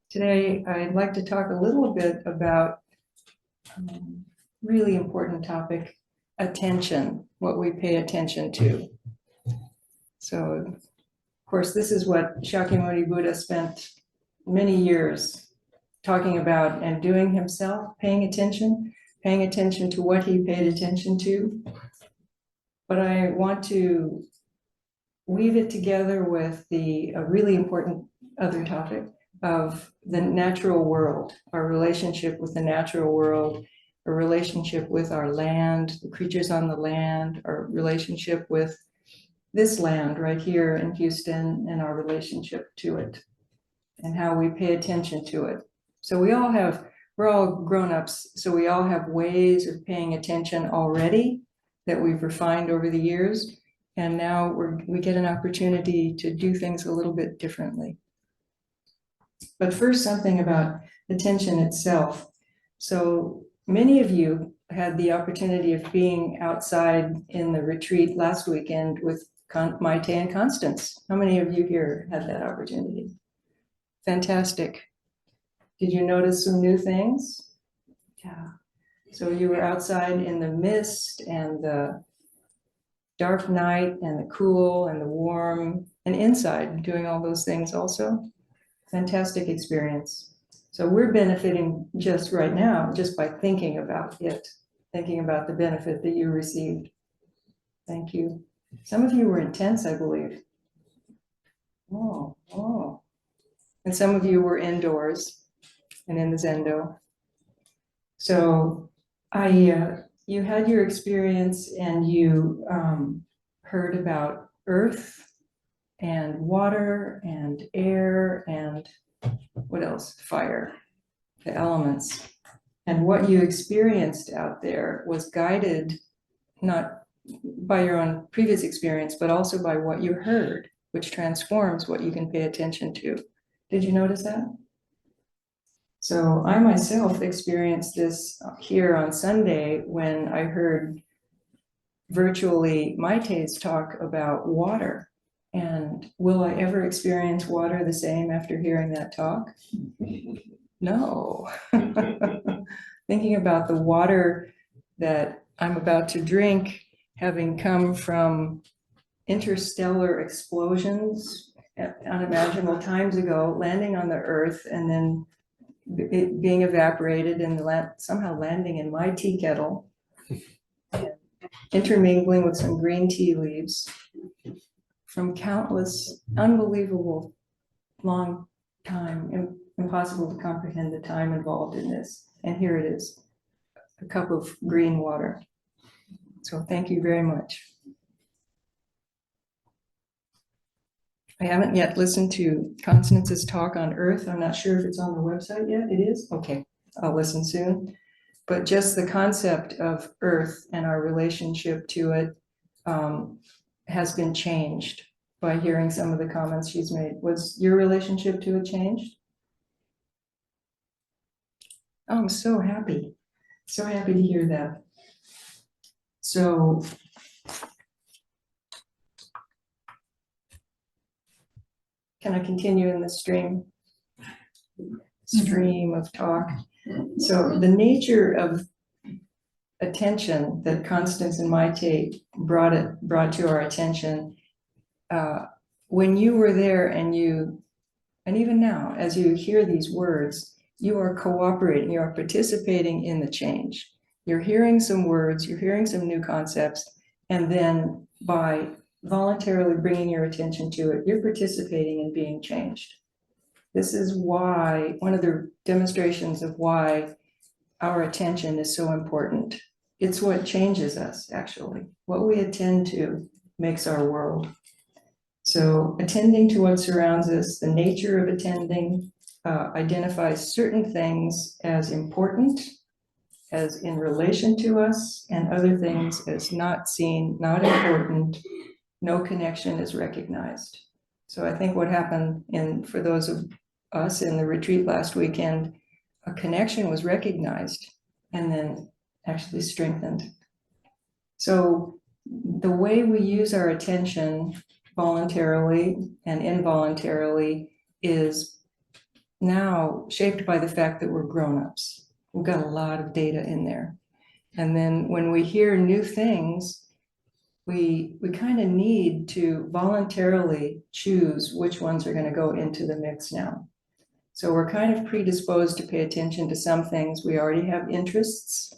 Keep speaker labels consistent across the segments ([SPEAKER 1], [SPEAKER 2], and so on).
[SPEAKER 1] Today, I'd like to talk a little bit about really important topic, attention, what we pay attention to. So, of course, this is what Shakyamuni Buddha spent many years talking about and doing himself, paying attention to what he paid attention to. But I want to weave it together with a really important other topic of the natural world, our relationship with the natural world, our relationship with our land, the creatures on the land, our relationship with this land right here in Houston, and our relationship to it, and how we pay attention to it. So we're all grown-ups, so we all have ways of paying attention already that we've refined over the years, and now we get an opportunity to do things a little bit differently. But first, something about attention itself. So many of you had the opportunity of being outside in the retreat last weekend with Maite and Constance. How many of you here had that opportunity? Fantastic. Did you notice some new things? Yeah. So you were outside in the mist and the dark night and the cool and the warm, and inside doing all those things also. Fantastic experience. So we're benefiting just right now, just by thinking about it, thinking about the benefit that you received. Thank you. Some of you were intense, I believe. Oh. And some of you were indoors and in the Zendo. So you had your experience and you heard about earth and water and air and what else? Fire, the elements. And what you experienced out there was guided not by your own previous experience, but also by what you heard, which transforms what you can pay attention to. Did you notice that? So I myself experienced this here on Sunday when I heard virtually Maite's talk about water. And will I ever experience water the same after hearing that talk? No. Thinking about the water that I'm about to drink, having come from interstellar explosions at unimaginable times ago, landing on the earth, and then it being evaporated and somehow landing in my tea kettle, intermingling with some green tea leaves from countless, unbelievable long time, impossible to comprehend the time involved in this. And here it is, a cup of green water. So thank you very much. I haven't yet listened to Constance's talk on Earth. I'm not sure if it's on the website yet. It is? Okay, I'll listen soon. But just the concept of Earth and our relationship to it has been changed by hearing some of the comments she's made. Was your relationship to it changed? Oh, I'm so happy to hear that. So can I continue in the stream of talk? So the nature of attention that Constance and Maite brought to our attention, when you were there and even now, as you hear these words, you are cooperating, you are participating in the change. You're hearing some words, you're hearing some new concepts, and then by voluntarily bringing your attention to it, you're participating in being changed. This is why, one of the demonstrations of why our attention is so important. It's what changes us, actually. What we attend to makes our world. So attending to what surrounds us, the nature of attending, identifies certain things as important, as in relation to us, and other things as not seen, not important, no connection is recognized. So I think what happened for those of us in the retreat last weekend, a connection was recognized and then actually strengthened. So the way we use our attention voluntarily and involuntarily is now shaped by the fact that we're grown-ups. We've got a lot of data in there. And then when we hear new things, we kind of need to voluntarily choose which ones are going to go into the mix now. So we're kind of predisposed to pay attention to some things. We already have interests.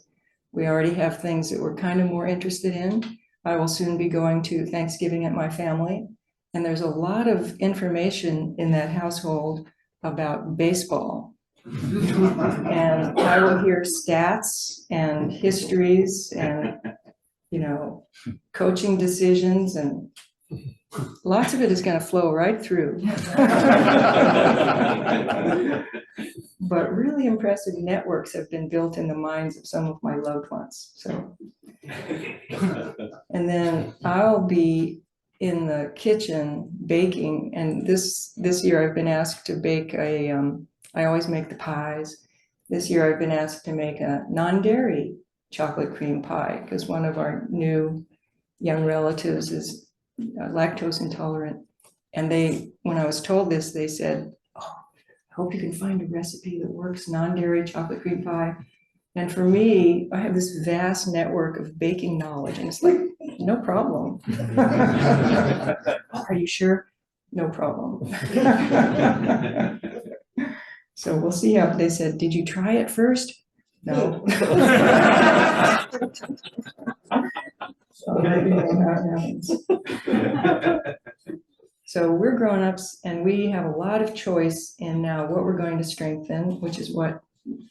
[SPEAKER 1] We already have things that we're kind of more interested in. I will soon be going to Thanksgiving at my family, and there's a lot of information in that household about baseball. And I will hear stats and histories and, you know, coaching decisions, and lots of it is going to flow right through. But really impressive networks have been built in the minds of some of my loved ones. So, and then I'll be in the kitchen baking, and this year I've been asked to bake I always make the pies. This year I've been asked to make a non-dairy chocolate cream pie because one of our new young relatives is lactose intolerant. And when I was told this, they said, "Oh, I hope you can find a recipe that works, non-dairy chocolate cream pie." And for me, I have this vast network of baking knowledge, and it's like, no problem. Are you sure? No problem. So we'll see how, they said, "Did you try it first?" No. So let me know how it happens. So we're grown-ups, and we have a lot of choice in now what we're going to strengthen, which is what,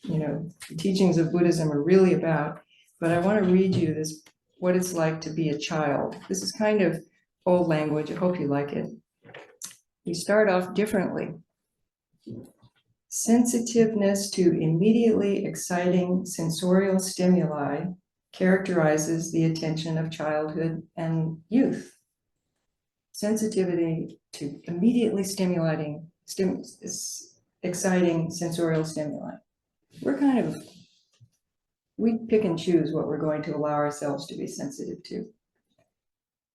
[SPEAKER 1] you know, the teachings of Buddhism are really about. But I want to read you this, what it's like to be a child. This is kind of old language. I hope you like it. We start off differently. Sensitiveness to immediately exciting sensorial stimuli characterizes the attention of childhood and youth. Sensitivity to immediately exciting sensorial stimuli. We pick and choose what we're going to allow ourselves to be sensitive to.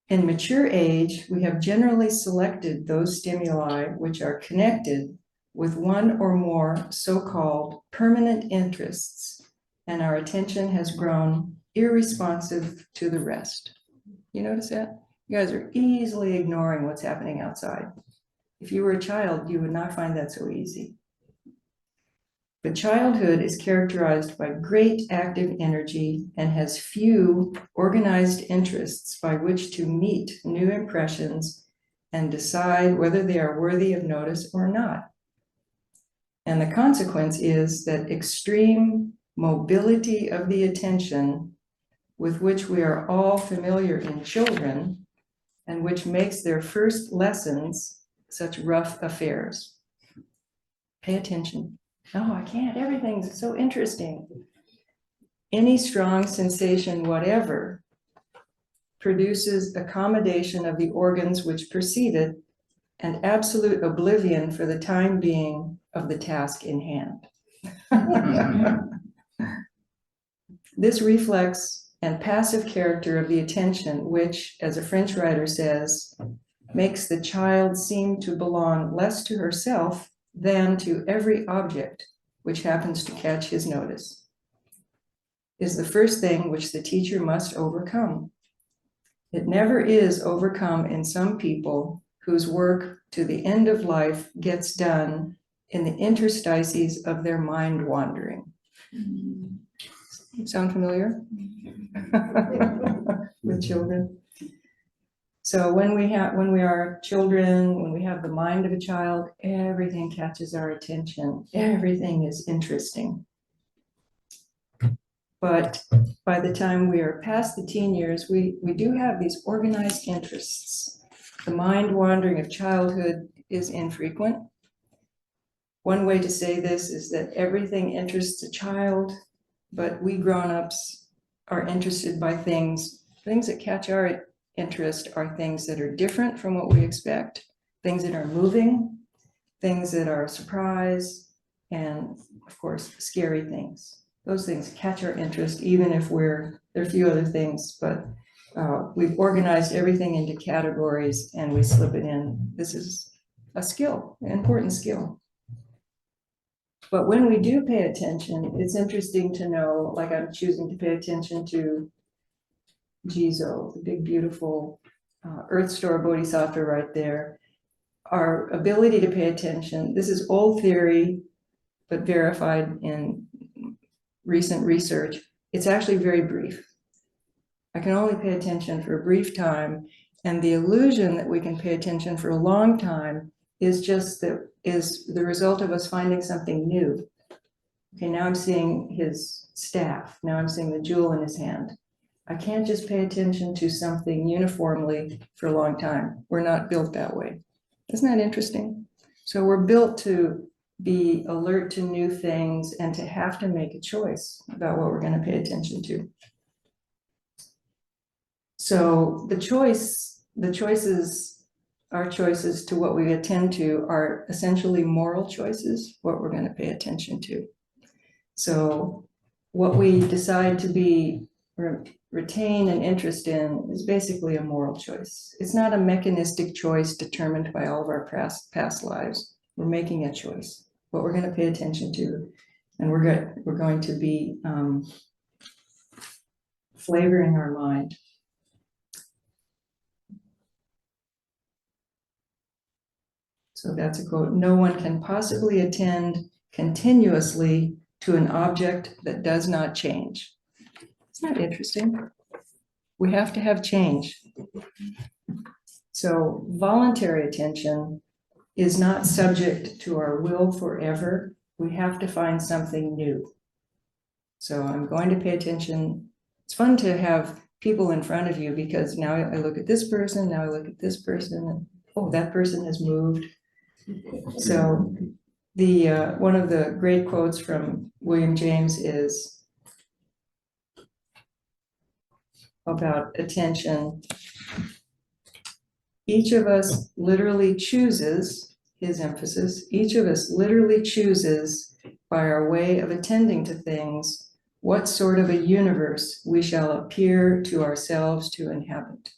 [SPEAKER 1] In mature age, we have generally selected those stimuli which are connected with one or more so-called permanent interests, and our attention has grown irresponsive to the rest. You notice that? You guys are easily ignoring what's happening outside. If you were a child, you would not find that so easy. But childhood is characterized by great active energy and has few organized interests by which to meet new impressions and decide whether they are worthy of notice or not. And the consequence is that extreme mobility of the attention, with which we are all familiar in children, and which makes their first lessons such rough affairs. Pay attention. No, I can't. Everything's so interesting. Any strong sensation, whatever, produces accommodation of the organs which perceive it and absolute oblivion for the time being of the task in hand. This reflex and passive character of the attention, which, as a French writer says, makes the child seem to belong less to herself than to every object which happens to catch his notice, is the first thing which the teacher must overcome. It never is overcome in some people whose work to the end of life gets done in the interstices of their mind wandering. Sound familiar? With children? So when we are children, when we have the mind of a child, everything catches our attention. Everything is interesting. But by the time we are past the teen years, we do have these organized interests. The mind wandering of childhood is infrequent. One way to say this is that everything interests a child, but we grown-ups are interested by things that catch our interest are things that are different from what we expect, things that are moving, things that are a surprise, and of course, scary things. Those things catch our interest, even if there are a few other things, but we've organized everything into categories and we slip it in. This is a skill, an important skill. But when we do pay attention, it's interesting to know, like I'm choosing to pay attention to Jizo, the big, beautiful Earth Store Bodhisattva right there. Our ability to pay attention, this is old theory, but verified in recent research. It's actually very brief. I can only pay attention for a brief time, and the illusion that we can pay attention for a long time is the result of us finding something new. Okay, now I'm seeing his staff. Now I'm seeing the jewel in his hand. I can't just pay attention to something uniformly for a long time. We're not built that way. Isn't that interesting? So we're built to be alert to new things and to have to make a choice about what we're going to pay attention to. So our choices to what we attend to are essentially moral choices, what we're going to pay attention to. So what we decide to be retain an interest in is basically a moral choice. It's not a mechanistic choice determined by all of our past lives. We're making a choice, what we're going to pay attention to, and we're going to be flavoring our mind. So that's a quote. No one can possibly attend continuously to an object that does not change. Isn't that interesting? We have to have change. So voluntary attention is not subject to our will forever. We have to find something new. So I'm going to pay attention. It's fun to have people in front of you because now I look at this person, now I look at this person, and oh, that person has moved. So one of the great quotes from William James is about attention. Each of us literally chooses, his emphasis, each of us literally chooses by our way of attending to things what sort of a universe we shall appear to ourselves to inhabit.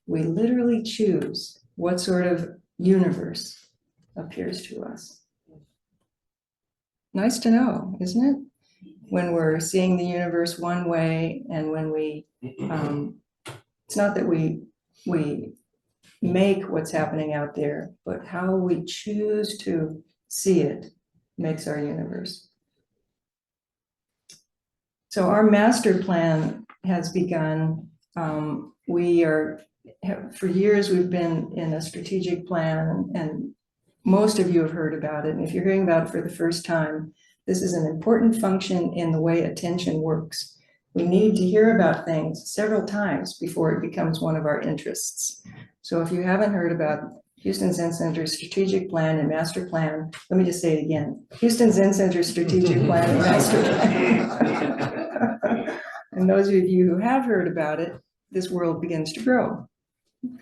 [SPEAKER 1] We literally choose what sort of universe appears to us. Nice to know, isn't it? When we're seeing the universe one way, and when we, it's not that we make what's happening out there, but how we choose to see it makes our universe. So our master plan has begun. For years we've been in a strategic plan, and most of you have heard about it. And if you're hearing about it for the first time, this is an important function in the way attention works. We need to hear about things several times before it becomes one of our interests. So if you haven't heard about Houston Zen Center's strategic plan and master plan, let me just say it again. Houston Zen Center's strategic plan and master plan. And those of you who have heard about it, this world begins to grow.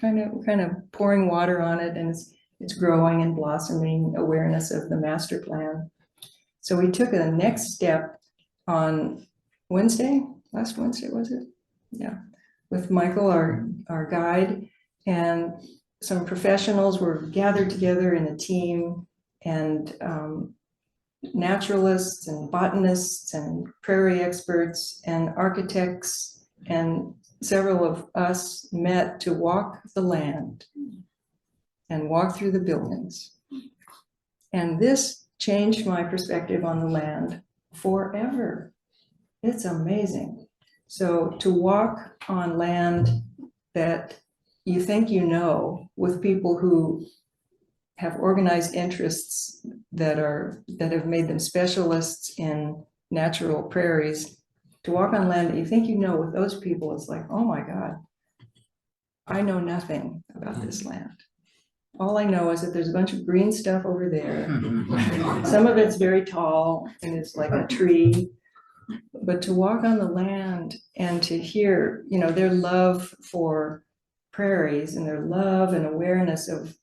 [SPEAKER 1] Kind of pouring water on it, and it's growing and blossoming awareness of the master plan. So we took a next step on Wednesday, last Wednesday, was it? Yeah, with Michael, our guide, and some professionals were gathered together in a team, and naturalists and botanists and prairie experts and architects, and several of us met to walk the land and walk through the buildings. And this changed my perspective on the land forever. It's amazing. So to walk on land that you think you know, with people who have organized interests that have made them specialists in natural prairies, to walk on land that you think you know with those people, it's like, oh my God, I know nothing about this land. All I know is that there's a bunch of green stuff over there. Some of it's very tall and it's like a tree. But to walk on the land and to hear, their love for prairies and their love and awareness of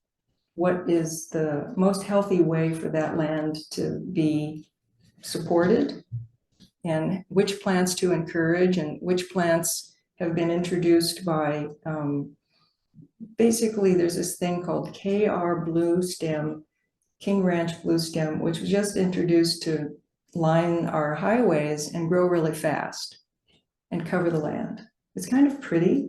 [SPEAKER 1] what is the most healthy way for that land to be supported, and which plants to encourage and which plants have been introduced by, basically there's this thing called KR blue stem. King Ranch blue stem, which was just introduced to line our highways and grow really fast and cover the land. It's kind of pretty,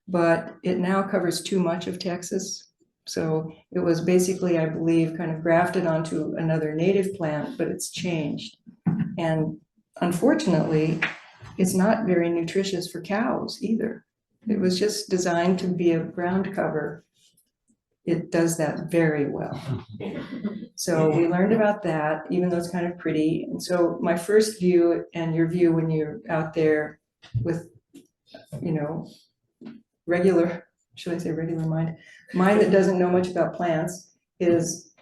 [SPEAKER 1] but it now covers too much of Texas. So it was basically, I believe, kind of grafted onto another native plant, but it's changed. And unfortunately, it's not very nutritious for cows either. It was just designed to be a ground cover. It does that very well. So we learned about that, even though it's kind of pretty. And so my first view and your view when you're out there with, you know, regular, should I say regular mind that doesn't know much about plants, is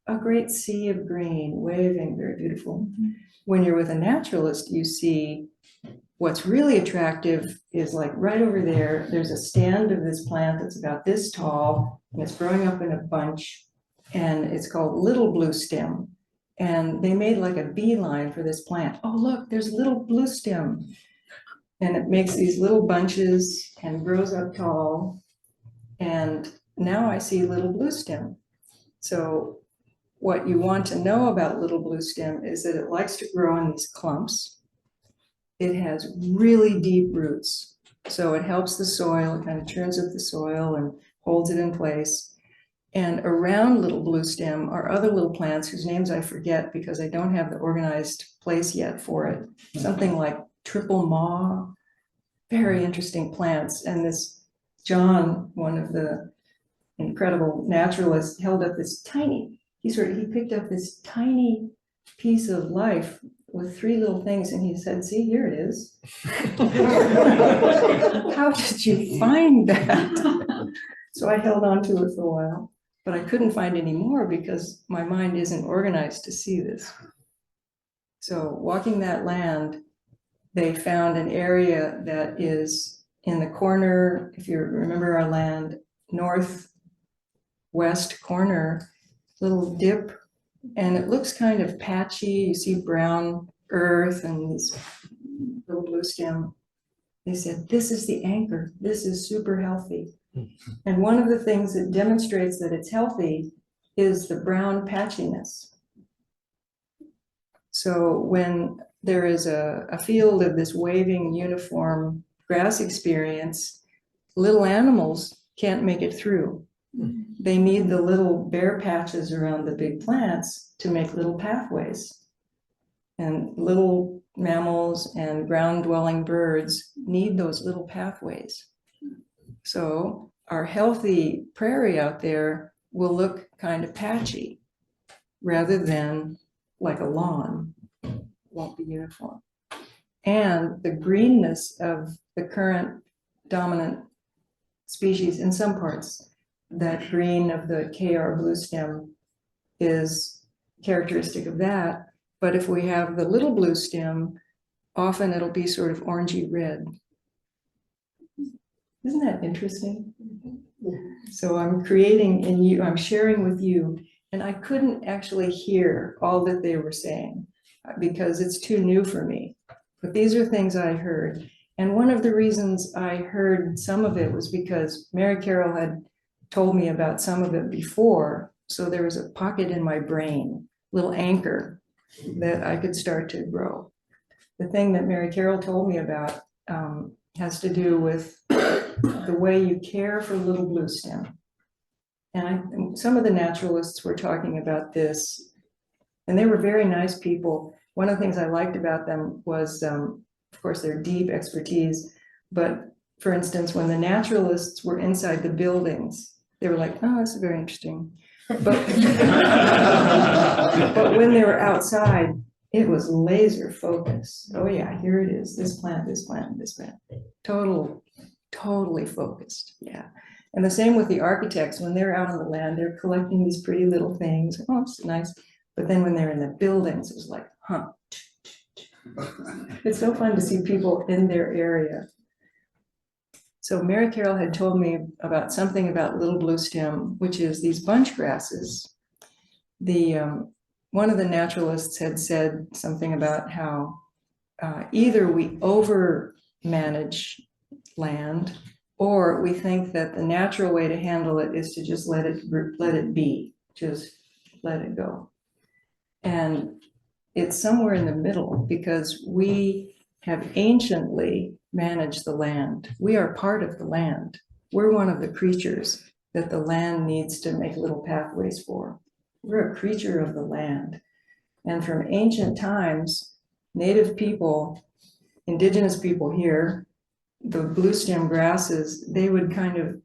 [SPEAKER 1] a great sea of green, waving, very beautiful. When you're with a naturalist, you see what's really attractive is like right over there, there's a stand of this plant that's about this tall, and it's growing up in a bunch, and it's called little blue stem. And they made like a beeline for this plant. Oh, look, there's little blue stem. And it makes these little bunches and grows up tall. And now I see little blue stem. So what you want to know about little blue stem is that it likes to grow in these clumps. It has really deep roots. So it helps the soil, it kind of churns up the soil and holds it in place. And around little blue stem are other little plants whose names I forget because I don't have the organized place yet for it. Something like triple maw, very interesting plants. And this John, one of the incredible naturalists, held up this tiny, he picked up this tiny piece of life with three little things, and he said, see, here it is. How did you find that? So I held on to it for a while, but I couldn't find any more because my mind isn't organized to see this. So walking that land, they found an area that is in the corner, if you remember our land, northwest corner, little dip, and it looks kind of patchy. You see brown earth and this little blue stem. They said, this is the anchor. This is super healthy. And one of the things that demonstrates that it's healthy is the brown patchiness. So when there is a field of this waving uniform grass experience, little animals can't make it through. They need the little bare patches around the big plants to make little pathways. And little mammals and ground-dwelling birds need those little pathways. So our healthy prairie out there will look kind of patchy rather than like a lawn. Won't be uniform. And the greenness of the current dominant species in some parts, that green of the KR blue stem is characteristic of that. But if we have the little blue stem, often it'll be sort of orangey red. Isn't that interesting? So I'm creating in you, I'm sharing with you, and I couldn't actually hear all that they were saying because it's too new for me. But these are things I heard. And one of the reasons I heard some of it was because Mary Carol had told me about some of it before. So there was a pocket in my brain, little anchor that I could start to grow. The thing that Mary Carol told me about has to do with the way you care for little blue stem. And some of the naturalists were talking about this, and they were very nice people. One of the things I liked about them was, of course, their deep expertise. But for instance, when the naturalists were inside the buildings, they were like, oh, this is very interesting. But, but when they were outside, it was laser focus. Oh yeah, here it is, this plant, this plant, this plant. Totally focused, yeah. And the same with the architects. When they're out on the land, they're collecting these pretty little things. Oh, it's nice. But then when they're in the buildings, it was like, huh. It's so fun to see people in their area. So Mary Carol had told me about something about little blue stem, which is these bunch grasses. One of the naturalists had said something about how either we over manage land, or we think that the natural way to handle it is to just let it be, just let it go. And it's somewhere in the middle because we have anciently managed the land. We are part of the land. We're one of the creatures that the land needs to make little pathways for. We're a creature of the land. And from ancient times, native people, indigenous people here, the blue stem grasses, they would kind of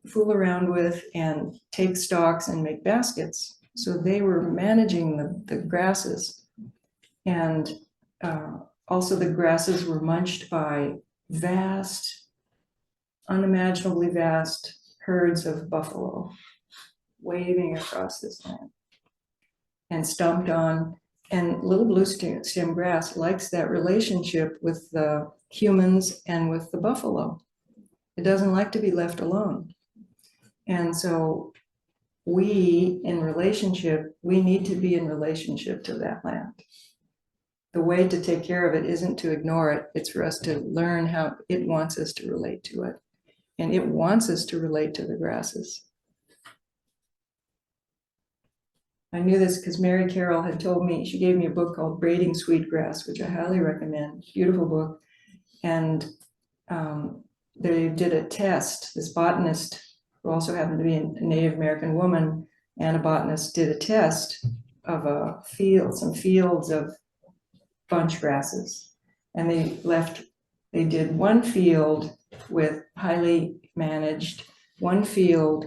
[SPEAKER 1] fool around with and take stalks and make baskets. So they were managing the grasses. And also the grasses were munched by vast, unimaginably vast herds of buffalo waving across this land and stomped on. And little blue stem grass likes that relationship with the humans and with the buffalo. It doesn't like to be left alone. And so we, in relationship, we need to be in relationship to that land. The way to take care of it isn't to ignore it. It's for us to learn how it wants us to relate to it. And it wants us to relate to the grasses. I knew this because Mary Carroll had told me, she gave me a book called Braiding Sweetgrass, which I highly recommend. Beautiful book. And they did a test. This botanist, who also happened to be a Native American woman, and a botanist, did a test of a field, some fields of bunch grasses. And they did one field with highly managed, one field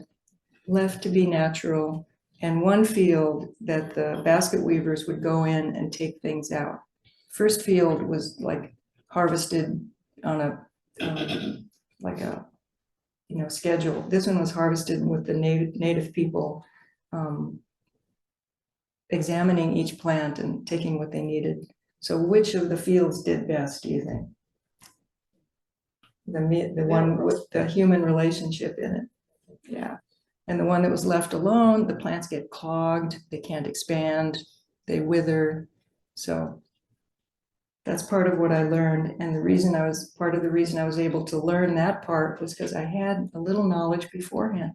[SPEAKER 1] left to be natural, and one field that the basket weavers would go in and take things out. First field was like harvested on a schedule. This one was harvested with the native people examining each plant and taking what they needed. So which of the fields did best, do you think? The one with the human relationship in it. Yeah. And the one that was left alone, the plants get clogged, they can't expand, they wither. So that's part of what I learned. And part of the reason I was able to learn that part was because I had a little knowledge beforehand.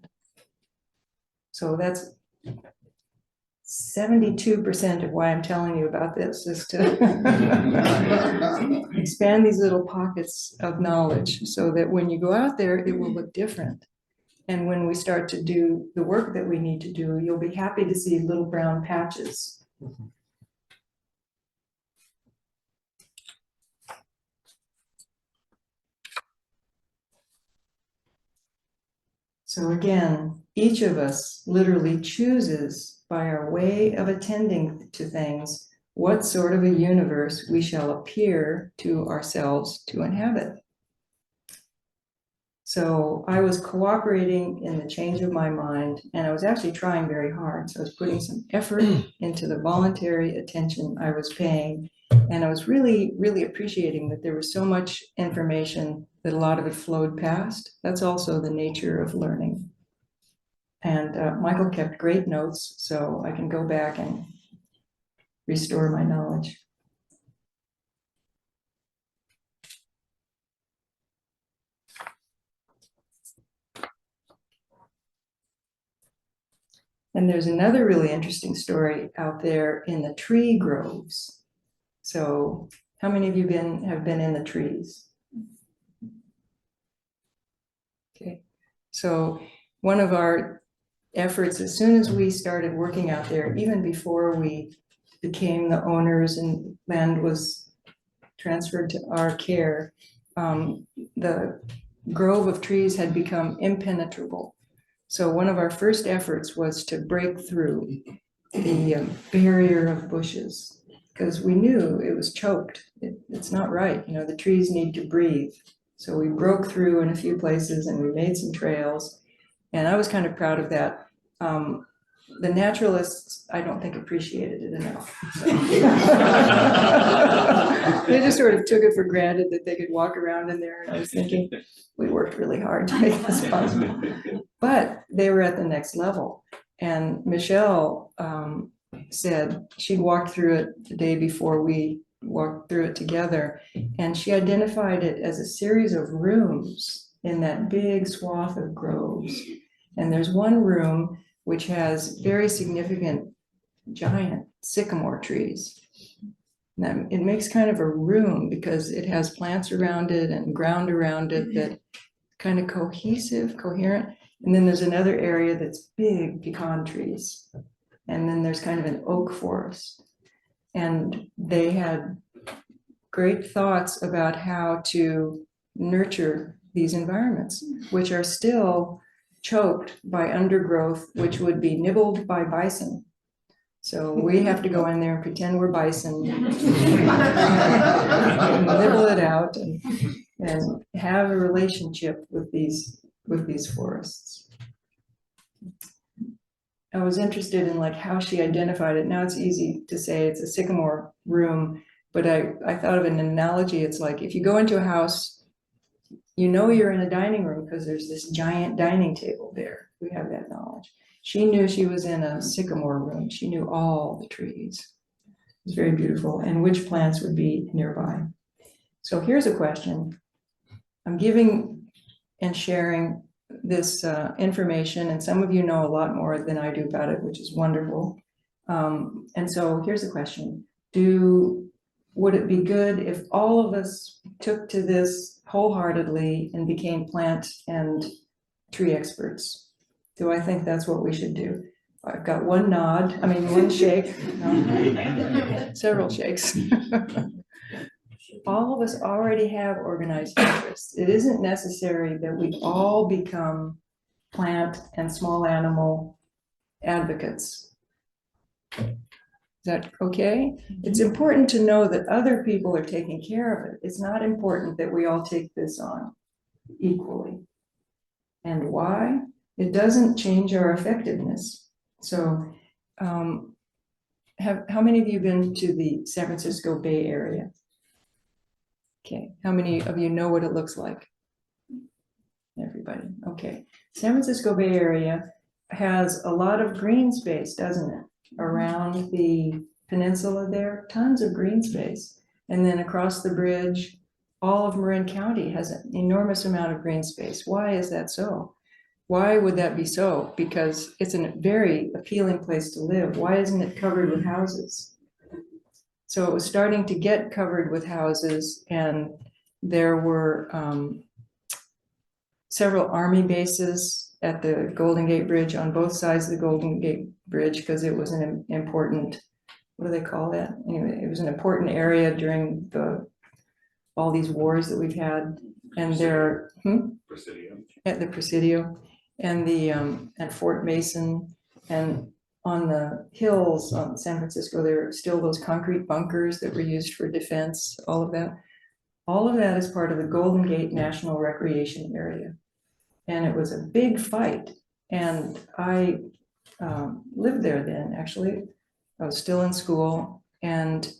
[SPEAKER 1] So that's 72% of why I'm telling you about this, is to expand these little pockets of knowledge so that when you go out there, it will look different. And when we start to do the work that we need to do, you'll be happy to see little brown patches. So again, each of us literally chooses by our way of attending to things what sort of a universe we shall appear to ourselves to inhabit. So I was cooperating in the change of my mind, and I was actually trying very hard. So I was putting some effort into the voluntary attention I was paying. And I was really, really appreciating that there was so much information that a lot of it flowed past. That's also the nature of learning. And Michael kept great notes, so I can go back and restore my knowledge. And there's another really interesting story out there in the tree groves. So how many of you have been in the trees? Okay, so one of our efforts, as soon as we started working out there, even before we became the owners and land was transferred to our care, the grove of trees had become impenetrable. So one of our first efforts was to break through the barrier of bushes, because we knew it was choked. It's not right. You know, the trees need to breathe. So we broke through in a few places and we made some trails. And I was kind of proud of that. The naturalists, I don't think, appreciated it enough. So. They just sort of took it for granted that they could walk around in there. And I was thinking, we worked really hard to make this possible. But they were at the next level. And Michelle said she'd walked through it the day before we walked through it together. And she identified it as a series of rooms in that big swath of groves. And there's one room which has very significant giant sycamore trees. And it makes kind of a room because it has plants around it and ground around it that kind of coherent. And then there's another area that's big pecan trees. And then there's kind of an oak forest. And they had great thoughts about how to nurture these environments, which are still choked by undergrowth, which would be nibbled by bison. So we have to go in there and pretend we're bison, and nibble it out, and have a relationship with these forests. I was interested in like how she identified it. Now it's easy to say it's a sycamore room, but I thought of an analogy. It's like if you go into a house, you know you're in a dining room because there's this giant dining table there. We have that knowledge. She knew she was in a sycamore room. She knew all the trees. It was very beautiful, and which plants would be nearby. So here's a question. I'm giving and sharing this information, and some of you know a lot more than I do about it, which is wonderful. And so here's the question. Would it be good if all of us took to this wholeheartedly and became plant and tree experts? Do I think that's what we should do? I've got one shake, no, several shakes. All of us already have organized interests. It isn't necessary that we all become plant and small animal advocates. Is that okay? It's important to know that other people are taking care of it. It's not important that we all take this on equally. And why? It doesn't change our effectiveness. So how many of you been to the San Francisco Bay Area? Okay, how many of you know what it looks like? Everybody, okay. San Francisco Bay Area has a lot of green space, doesn't it? Around the peninsula there, tons of green space. And then across the bridge, all of Marin County has an enormous amount of green space. Why is that so? Why would that be so? Because it's a very appealing place to live. Why isn't it covered with houses? So it was starting to get covered with houses, and there were several Army bases at the Golden Gate Bridge, on both sides of the Golden Gate Bridge, because it was an important, what do they call that? Anyway, it was an important area during all these wars that we've had. And there,
[SPEAKER 2] Presidio.
[SPEAKER 1] At the Presidio, and at Fort Mason, and on the hills on San Francisco, there are still those concrete bunkers that were used for defense, all of that. All of that is part of the Golden Gate National Recreation Area. And it was a big fight. And I lived there then, actually. I was still in school. And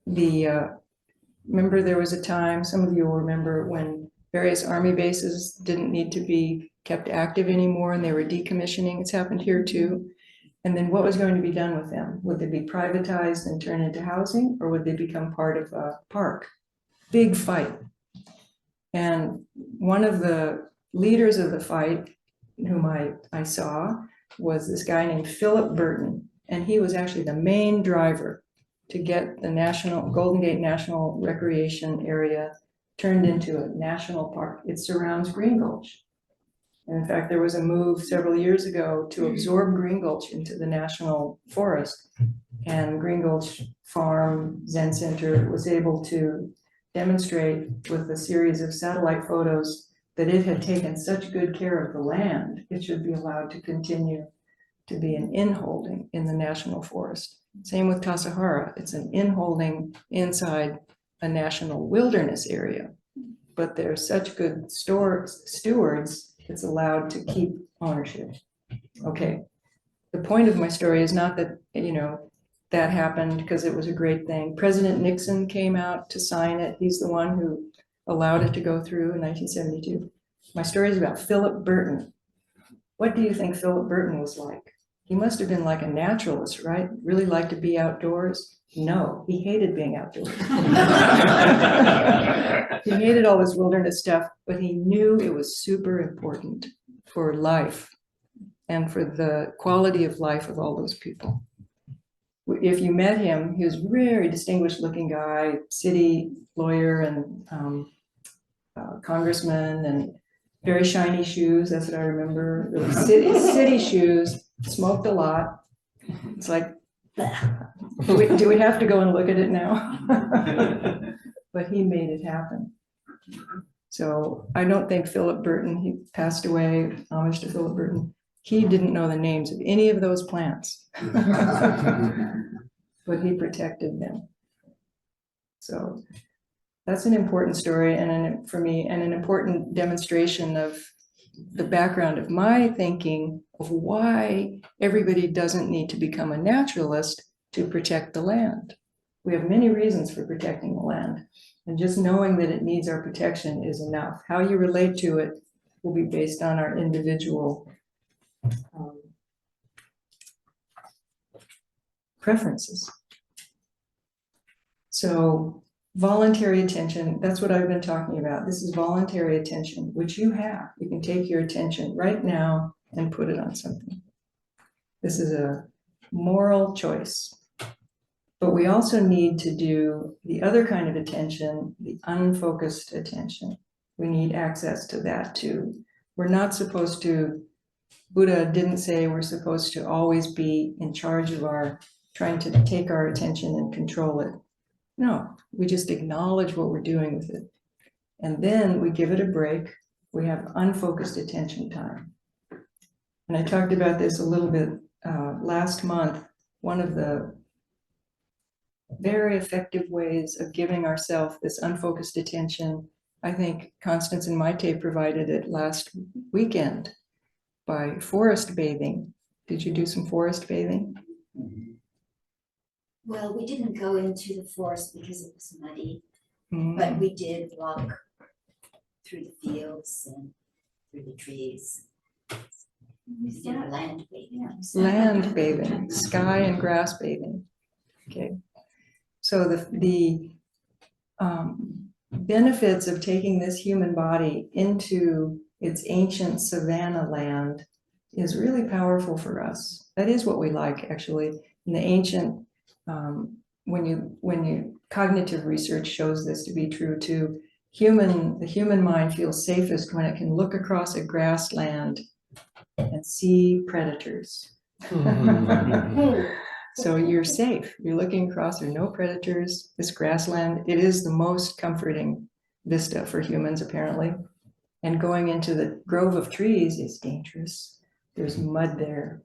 [SPEAKER 1] remember there was a time, some of you will remember, when various Army bases didn't need to be kept active anymore and they were decommissioning. It's happened here too. And then what was going to be done with them? Would they be privatized and turned into housing, or would they become part of a park? Big fight. And one of the leaders of the fight, whom I saw, was this guy named Philip Burton. And he was actually the main driver to get the Golden Gate National Recreation Area turned into a national park. It surrounds Green Gulch. And in fact, there was a move several years ago to absorb Green Gulch into the national forest. And Green Gulch Farm Zen Center was able to demonstrate with a series of satellite photos that it had taken such good care of the land, it should be allowed to continue to be an inholding in the national forest. Same with Tassajara. It's an inholding inside a national wilderness area, but they're such good stewards, it's allowed to keep ownership. Okay, the point of my story is not that, that happened because it was a great thing. President Nixon came out to sign it. He's the one who allowed it to go through in 1972. My story is about Philip Burton. What do you think Philip Burton was like? He must have been like a naturalist, right? Really liked to be outdoors? No, he hated being outdoors. He hated all this wilderness stuff, but he knew it was super important for life and for the quality of life of all those people. if you met him, he was a very distinguished looking guy, city lawyer and congressman, and very shiny shoes. That's what I remember. It was city shoes, smoked a lot. It's like, do we have to go and look at it now? But he made it happen. So I don't think Philip Burton, he passed away, homage to Philip Burton, he didn't know the names of any of those plants. But he protected them. So that's an important story and for me, and an important demonstration of the background of my thinking of why everybody doesn't need to become a naturalist to protect the land. We have many reasons for protecting the land, and just knowing that it needs our protection is enough. How you relate to it will be based on our individual preferences. So voluntary attention, that's what I've been talking about. This is voluntary attention, which you have. You can take your attention right now and put it on something. This is a moral choice. But we also need to do the other kind of attention, the unfocused attention. We need access to that too. We're not supposed to, Buddha didn't say we're supposed to always be in charge of trying to take our attention and control it. No, we just acknowledge what we're doing with it. And then we give it a break. We have unfocused attention time. And I talked about this a little bit last month. One of the very effective ways of giving ourselves this unfocused attention, I think Constance and Maite provided it last weekend by forest bathing. Did you do some forest bathing?
[SPEAKER 2] Well, we didn't go into the forest because it was muddy, but we did walk through the fields and through the trees. We did land bathing.
[SPEAKER 1] Land bathing, sky and grass bathing. Okay. So the benefits of taking this human body into its ancient savanna land is really powerful for us. That is what we like, actually. In the ancient, cognitive research shows this to be true too. The human mind feels safest when it can look across a grassland and see predators. So you're safe. You're looking across, there are no predators. This grassland, it is the most comforting vista for humans, apparently. And going into the grove of trees is dangerous. There's mud there.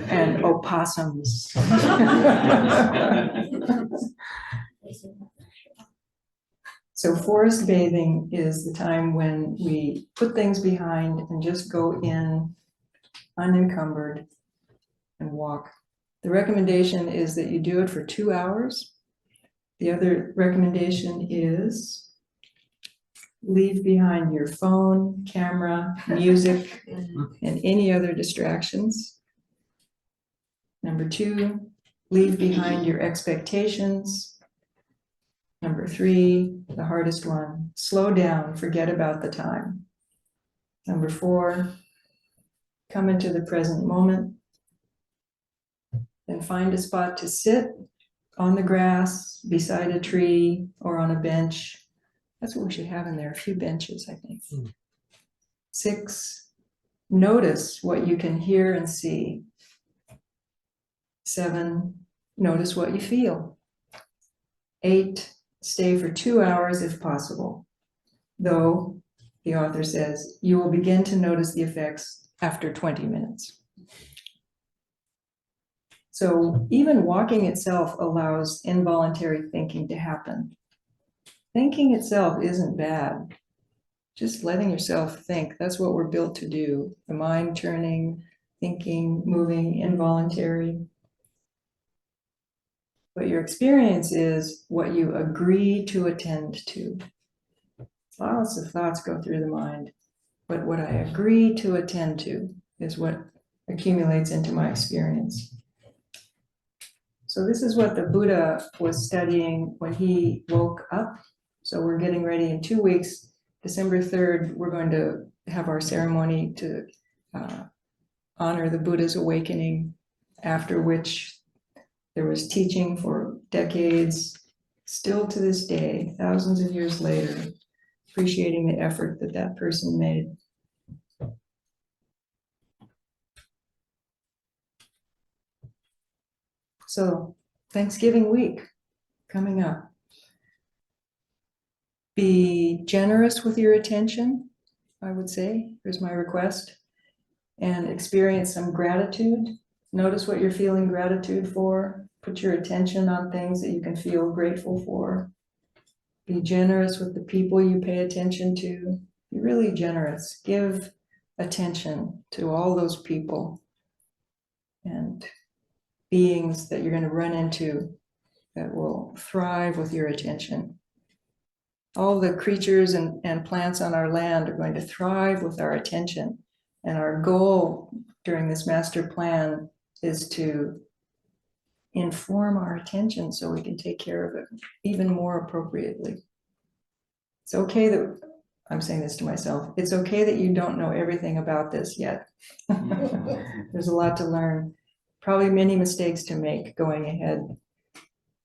[SPEAKER 1] And opossums. So forest bathing is the time when we put things behind and just go in unencumbered and walk. The recommendation is that you do it for 2 hours. The other recommendation is leave behind your phone, camera, music, and any other distractions. Number 2, leave behind your expectations. Number 3, the hardest one, slow down, forget about the time. Number 4, come into the present moment and find a spot to sit on the grass, beside a tree, or on a bench. That's what we should have in there, a few benches, I think. 6, notice what you can hear and see. 7, notice what you feel. 8, stay for 2 hours if possible. Though, the author says, you will begin to notice the effects after 20 minutes. So even walking itself allows involuntary thinking to happen. Thinking itself isn't bad. Just letting yourself think, that's what we're built to do. The mind turning, thinking, moving, involuntary. But your experience is what you agree to attend to. Lots of thoughts go through the mind, but what I agree to attend to is what accumulates into my experience. So this is what the Buddha was studying when he woke up. So we're getting ready in 2 weeks, December 3rd, we're going to have our ceremony to honor the Buddha's awakening, after which there was teaching for decades, still to this day, thousands of years later, appreciating the effort that that person made. So Thanksgiving week coming up. Be generous with your attention, I would say, here's my request, and experience some gratitude. Notice what you're feeling gratitude for. Put your attention on things that you can feel grateful for. Be generous with the people you pay attention to. Be really generous. Give attention to all those people and beings that you're going to run into that will thrive with your attention. All the creatures and plants on our land are going to thrive with our attention. And our goal during this master plan is to inform our attention so we can take care of it even more appropriately. It's okay that, I'm saying this to myself, it's okay that you don't know everything about this yet. There's a lot to learn, probably many mistakes to make going ahead.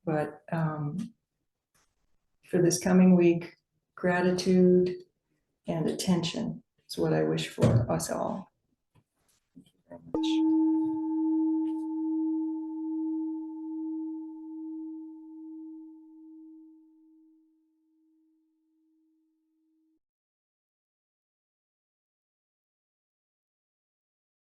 [SPEAKER 1] But for this coming week, gratitude and attention is what I wish for us all. Thank you very much.